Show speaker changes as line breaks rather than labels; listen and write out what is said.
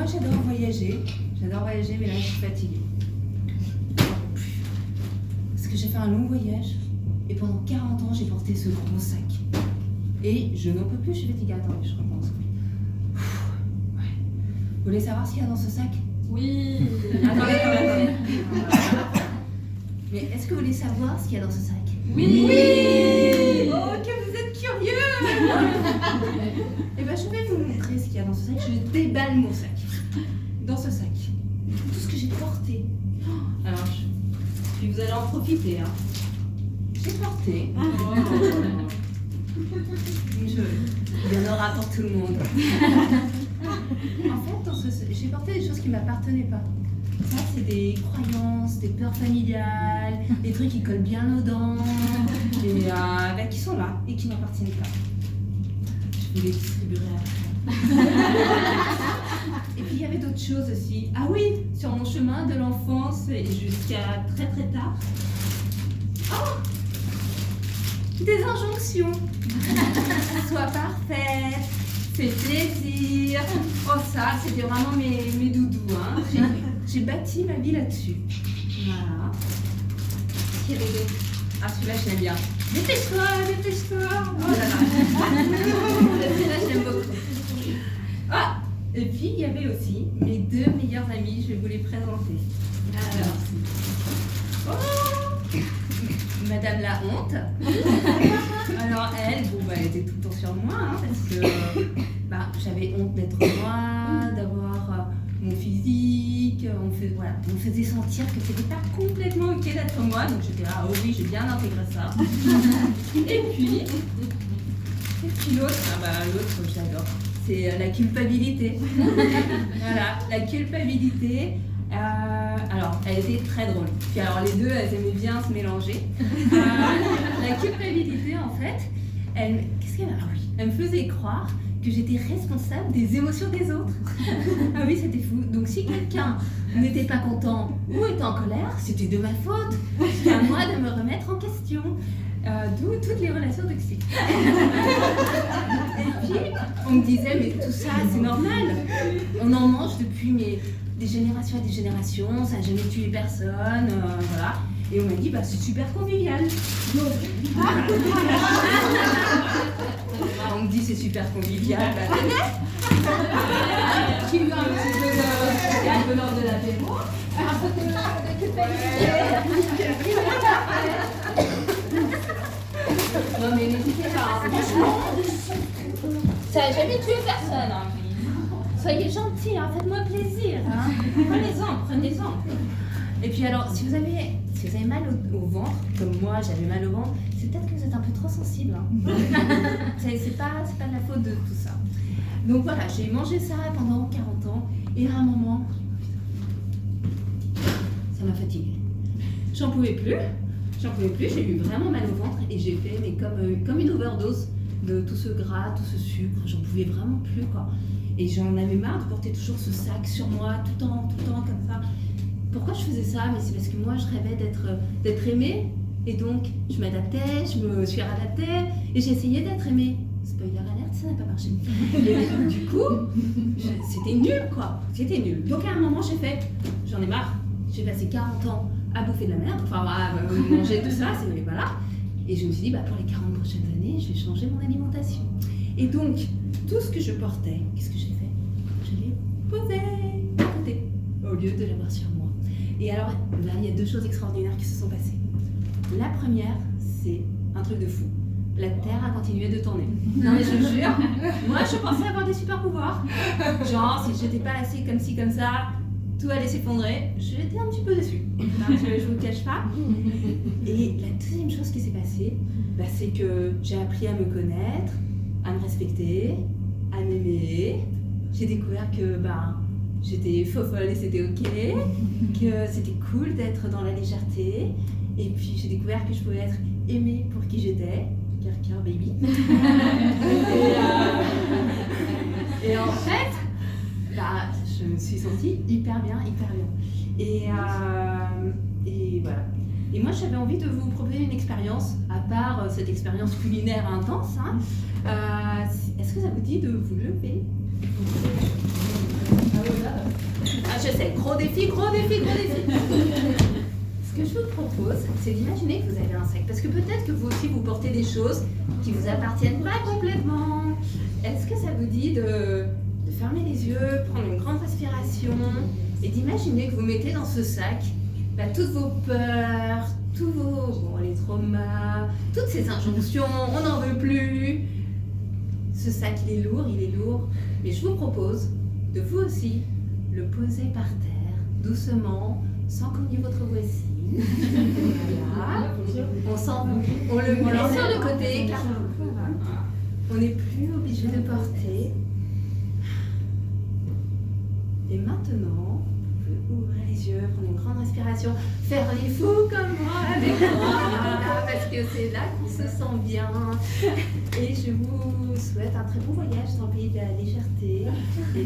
j'adore voyager, mais là je suis fatiguée. Parce que j'ai fait un long voyage et pendant 40 ans j'ai porté ce gros sac. Et je n'en peux plus, je suis fatiguée. Attendez, je repense. Ouais. Vous voulez savoir ce qu'il y a dans ce sac?
Oui.
Attendez. Mais est-ce que vous voulez savoir ce qu'il y a dans ce sac?
Oui.
Oh, que vous êtes curieux. Eh bien, je vais vous montrer ce qu'il y a dans ce sac. Je déballe mon sac. Dans ce sac, tout ce que j'ai porté. Alors, puis vous allez en profiter. Hein. J'ai porté. Il y en aura pour tout le monde. En fait, j'ai porté des choses qui ne m'appartenaient pas. Ça, c'est des croyances, des peurs familiales, des trucs qui collent bien aux dents, et qui sont là et qui n'appartiennent pas. Je vous les distribuerai après. Et puis il y avait d'autres choses aussi. Ah oui, sur mon chemin de l'enfance et jusqu'à très très tard. Oh, des injonctions. Sois parfaite, fais plaisir. Oh ça, c'était vraiment mes doudous. Hein. J'ai bâti ma vie là-dessus. Voilà. Qu'est-ce qu'il y avait d'autre? Ah, celui-là, je l'aime bien. Dépêche-toi, dépêche-toi. Oh là là. Celui-là, je l'aime beaucoup. Ah, et puis, il y avait aussi mes deux meilleures amies. Je vais vous les présenter. Alors, oh, Madame la honte. Alors, elle était tout le temps sur moi, hein, parce que j'avais honte d'être moi, d'avoir mon physique, on me faisait sentir que c'était pas complètement ok d'être moi, donc j'étais là, oh oui, j'ai bien intégré ça. Et puis l'autre, l'autre j'adore, c'est la culpabilité. Voilà, la culpabilité. Alors, elle était très drôle. Puis alors les deux, elles aimaient bien se mélanger. La culpabilité, en fait, qu'est-ce qu'elle a? Ah oui, elle me faisait croire que j'étais responsable des émotions des autres. Ah oui, c'était fou. Donc si quelqu'un n'était pas content ou était en colère, c'était de ma faute. C'était à moi de me remettre en question. D'où toutes les relations toxiques. Et puis, on me disait, mais tout ça, c'est normal. On en mange depuis des générations et des générations, ça n'a jamais tué personne, voilà. Et on m'a dit, c'est super convivial. Donc, on me dit, c'est super convivial. Qui lui a un petit peu l'heure de l'apéro, un peu de culpabilité. Non mais n'hésitez pas, hein, franchement, ça n'a jamais tué personne. Hein. Soyez gentils, hein, faites-moi plaisir. Hein. Prenez-en. Et puis alors, si vous avez mal au ventre, comme moi j'avais mal au ventre, c'est peut-être que vous êtes un peu trop sensible. Hein. c'est pas de la faute de tout ça. Donc voilà, j'ai mangé ça pendant 40 ans et à un moment, ça m'a fatiguée. J'en pouvais plus, j'ai eu vraiment mal au ventre et j'ai fait comme une overdose de tout ce gras, tout ce sucre, j'en pouvais vraiment plus quoi. Et j'en avais marre de porter toujours ce sac sur moi, tout le temps comme ça. Pourquoi je faisais ça? Mais c'est parce que moi je rêvais d'être aimée et donc je m'adaptais, je me suis adaptée et j'essayais d'être aimée. Spoiler alert, ça n'a pas marché. Et du coup, c'était nul quoi, c'était nul. Donc à un moment j'ai fait, j'en ai marre, j'ai passé 40 ans à bouffer de la merde, à manger tout ça, voilà. Et je me suis dit, pour les 40 prochaines années, je vais changer mon alimentation. Et donc, tout ce que je portais, qu'est-ce que j'ai fait? Je l'ai posé à côté, au lieu de l'avoir sur moi. Et alors, là, il y a deux choses extraordinaires qui se sont passées. La première, c'est un truc de fou. La Terre a continué de tourner. Non mais je jure, moi je pensais avoir des super pouvoirs. Genre, si j'étais pas assise comme ci, comme ça, tout allait s'effondrer. J'étais un petit peu déçue. Je vous le cache pas. Et la deuxième chose qui s'est passée, c'est que j'ai appris à me connaître, à me respecter, à m'aimer. J'ai découvert que j'étais folle et c'était ok, que c'était cool d'être dans la légèreté. Et puis j'ai découvert que je pouvais être aimée pour qui j'étais. Cœur baby. Et en fait, je me suis sentie hyper bien. Et voilà. Et moi, j'avais envie de vous proposer une expérience, à part cette expérience culinaire intense. Hein. Est-ce que ça vous dit de vous lever? Ah, voilà. gros défi, gros défi, gros défi. Ce que je vous propose, c'est d'imaginer que vous avez un sac. Parce que peut-être que vous aussi, vous portez des choses qui ne vous appartiennent pas complètement. Est-ce que ça vous dit de fermer les yeux, prendre une grande respiration et d'imaginer que vous mettez dans ce sac toutes vos peurs, tous vos les traumas, toutes ces injonctions, on n'en veut plus. Ce sac, il est lourd, mais je vous propose de vous aussi le poser par terre, doucement, sans cogner votre voisine. Voilà. On le met sur le côté, car on n'est plus obligé de porter. Et maintenant, vous pouvez ouvrir les yeux, prendre une grande respiration, faire les fous comme moi avec moi, parce que c'est là qu'on se sent bien. Et je vous souhaite un très bon voyage dans le pays de la légèreté. Et